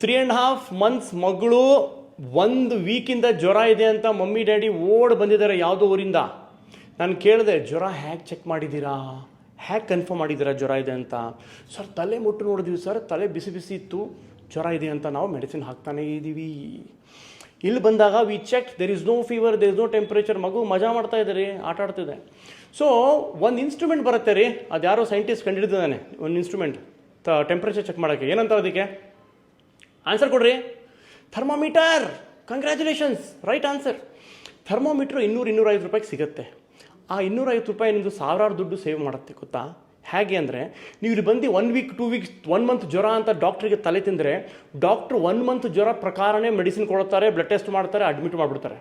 3.5 months ಮಗಳು 1 ವೀಕಿಂದ ಜ್ವರ ಇದೆ ಅಂತ ಮಮ್ಮಿ ಡ್ಯಾಡಿ ಓಡ್ ಬಂದಿದ್ದಾರೆ ಯಾವುದೋ ಊರಿಂದ. ನಾನು ಕೇಳಿದೆ, ಜ್ವರ ಹೇಗೆ ಚೆಕ್ ಮಾಡಿದ್ದೀರಾ, ಹೇಗೆ ಕನ್ಫರ್ಮ್ ಮಾಡಿದ್ದೀರಾ ಜ್ವರ ಇದೆ ಅಂತ? ಸರ್ ತಲೆ ಮುಟ್ಟು ನೋಡಿದ್ವಿ ಸರ್, ತಲೆ ಬಿಸಿ ಬಿಸಿ ಇತ್ತು, ಜ್ವರ ಇದೆ ಅಂತ ನಾವು ಮೆಡಿಸಿನ್ ಹಾಕ್ತಾನೇ ಇದ್ದೀವಿ. ಇಲ್ಲಿ ಬಂದಾಗ we check, there is no fever, there is no temperature. ಮಗು ಮಜಾ ಮಾಡ್ತಾ ಇದ್ದಾರೆ, ಆಟ ಆಡ್ತಿದೆ. ಸೊ ಒಂದು ಇನ್ಸ್ಟ್ರೂಮೆಂಟ್ ಬರುತ್ತೆ ರೀ, ಅದು ಯಾರೋ ಸೈಂಟಿಸ್ಟ್ ಕಂಡುಹಿಡಿದಾನೆ, ಒಂದು ಇನ್ಸ್ಟ್ರೂಮೆಂಟ್ ಟೆಂಪ್ರೇಚರ್ ಚೆಕ್ ಮಾಡೋಕ್ಕೆ. ಏನಂತಾರೆ ಅದಕ್ಕೆ? ಆನ್ಸರ್ ಕೊಡ್ರಿ. Thermometer. Congratulations, right answer. Thermometer 200-250 ರೂಪಾಯಿಗೆ ಸಿಗುತ್ತೆ. ಆ 250 ರೂಪಾಯಿ ನಿಮ್ಮದು ಸಾವಿರಾರು ದುಡ್ಡು ಸೇವ್ ಮಾಡುತ್ತೆ, ಗೊತ್ತಾ? ಹೇಗೆ ಅಂದರೆ, ನೀವು ಇಲ್ಲಿ ಬಂದು 1 ವೀಕ್ 2 ವೀಕ್ಸ್ 1 ಮಂತ್ ಜ್ವರ ಅಂತ ಡಾಕ್ಟ್ರಿಗೆ ತಲೆ ತಿಂದರೆ, ಡಾಕ್ಟ್ರು 1 ಮಂತ್ ಜ್ವರ ಪ್ರಕಾರನೇ ಮೆಡಿಸಿನ್ ಕೊಡ್ತಾರೆ, ಬ್ಲಡ್ ಟೆಸ್ಟ್ ಮಾಡ್ತಾರೆ, ಅಡ್ಮಿಟ್ ಮಾಡಿಬಿಡ್ತಾರೆ.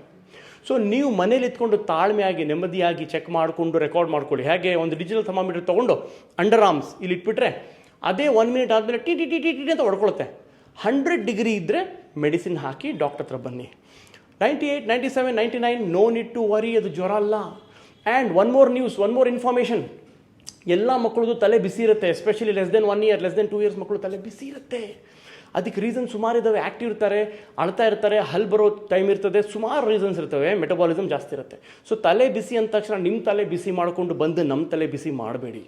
ಸೊ ನೀವು ಮನೇಲಿ ಇತ್ಕೊಂಡು ತಾಳ್ಮೆಯಾಗಿ ನೆಮ್ಮದಿಯಾಗಿ ಚೆಕ್ ಮಾಡಿಕೊಂಡು ರೆಕಾರ್ಡ್ ಮಾಡ್ಕೊಳ್ಳಿ. ಹೇಗೆ ಒಂದು ಡಿಜಿಟಲ್ ಥರ್ಮಾಮೀಟರ್ ತೊಗೊಂಡು ಅಂಡರ್ ಆರ್ಮ್ಸ್ ಇಲ್ಲಿ ಇಟ್ಬಿಟ್ರೆ ಅದೇ 1 ಮಿನಿಟ್ ಆದಮೇಲೆ T T T T T ಅಂತ ಹೊಡ್ಕೊಳುತ್ತೆ. 100 ಡಿಗ್ರಿ ಇದ್ದರೆ ಮೆಡಿಸಿನ್ ಹಾಕಿ ಡಾಕ್ಟರ್ ಹತ್ರ ಬನ್ನಿ. 98, 97, 99 ನೋ ನೀಡ್ ಟು ವರಿ, ಅದು ಜ್ವರ ಅಲ್ಲ. ಆ್ಯಂಡ್ ಒನ್ ಮೋರ್ ಇನ್ಫಾರ್ಮೇಷನ್, ಎಲ್ಲ ಮಕ್ಕಳದು ತಲೆ ಬಿಸಿ ಇರುತ್ತೆ, especially less than 1 year, less than 2 years ಮಕ್ಕಳು ತಲೆ ಬಿಸಿ ಇರುತ್ತೆ. ಅದಕ್ಕೆ ರೀಸನ್ ಸುಮಾರು ಇದ್ದಾವೆ. ಆ್ಯಕ್ಟಿವ್ ಇರ್ತಾರೆ, ಅಳ್ತಾ ಇರ್ತಾರೆ, ಹಲ್ ಬರೋ ಟೈಮ್ ಇರ್ತದೆ, ಸುಮಾರು ರೀಸನ್ಸ್ ಇರ್ತವೆ. ಮೆಟಬಾಲಿಸಮ್ ಜಾಸ್ತಿ ಇರುತ್ತೆ. ಸೊ ತಲೆ ಬಿಸಿ ಅಂದ ತಕ್ಷಣ ನಿಮ್ಮ ತಲೆ ಬಿಸಿ ಮಾಡಿಕೊಂಡು ಬಂದು ನಮ್ಮ ತಲೆ ಬಿಸಿ ಮಾಡಬೇಡಿ.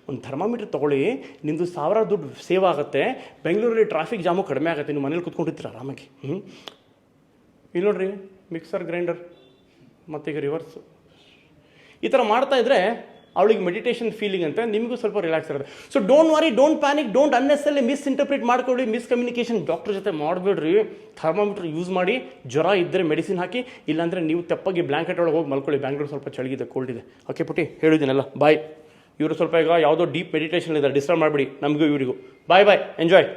ಒಂದು ಥರ್ಮಾಮೀಟ್ರ್ ತೊಗೊಳ್ಳಿ, ನಿಮ್ಮದು ಸಾವಿರಾರು ದುಡ್ಡು ಸೇವ್ ಆಗುತ್ತೆ. ಬೆಂಗಳೂರಲ್ಲಿ ಟ್ರಾಫಿಕ್ ಜಾಮು ಕಡಿಮೆ ಆಗುತ್ತೆ, ನೀವು ಮನೇಲಿ ಕೂತ್ಕೊಂಡಿರ್ತೀರ ಆರಾಮಾಗಿ. ಇಲ್ಲಿ ನೋಡ್ರಿ, ಮಿಕ್ಸರ್ ಗ್ರೈಂಡರ್ ಮತ್ತೀಗ ರಿವರ್ಸು ಈ ಥರ ಮಾಡ್ತಾಯಿದ್ರೆ ಅವಳಿಗೆ ಮೆಡಿಟೇಷನ್ ಫೀಲಿಂಗ್ ಅಂತ, ನಿಮಗೂ ಸ್ವಲ್ಪ ರಿಲ್ಯಾಕ್ಸ್ ಇರುತ್ತೆ. So don't worry, don't panic, don't unnecessarily misinterpret ಮಾಡ್ಕೊಳ್ಳಿ, ಮಿಸ್ಕಮ್ಯುನಿಕೇಷನ್ ಡಾಕ್ಟರ್ ಜೊತೆ ಮಾಡಬೇಡ್ರಿ. ಥರ್ಮಾಮೀಟ್ರ್ ಯೂಸ್ ಮಾಡಿ, ಜ್ವರ ಇದ್ದರೆ ಮೆಡಿಸಿನ್ ಹಾಕಿ, ಇಲ್ಲಾಂದರೆ ನೀವು ತೆಪ್ಪಾಗಿ ಬ್ಲ್ಯಾಂಕೆಟ್ ಒಳಗೆ ಹೋಗಿ ಮಲ್ಕೊಳ್ಳಿ. ಬ್ಯಾಂಗ್ಳೂರು ಸ್ವಲ್ಪ ಚಳಿಗಿದೆ, ಕೋಲ್ಡ್ ಇದೆ. ಓಕೆ ಪುಟಿ, ಹೇಳಿದ್ದೀನಲ್ಲ, ಬಾಯ್. ಇವರು ಸ್ವಲ್ಪ ಈಗ ಯಾವುದೋ ಡೀಪ್ ಮೆಡಿಟೇಷನ್ ಇದೆ, ಡಿಸ್ಟರ್ಬ್ ಮಾಡಿಬಿಡಿ ನಮಗೂ ಇವರಿಗೂ. ಬಾಯ್ ಬಾಯ್, ಎಂಜಾಯ್.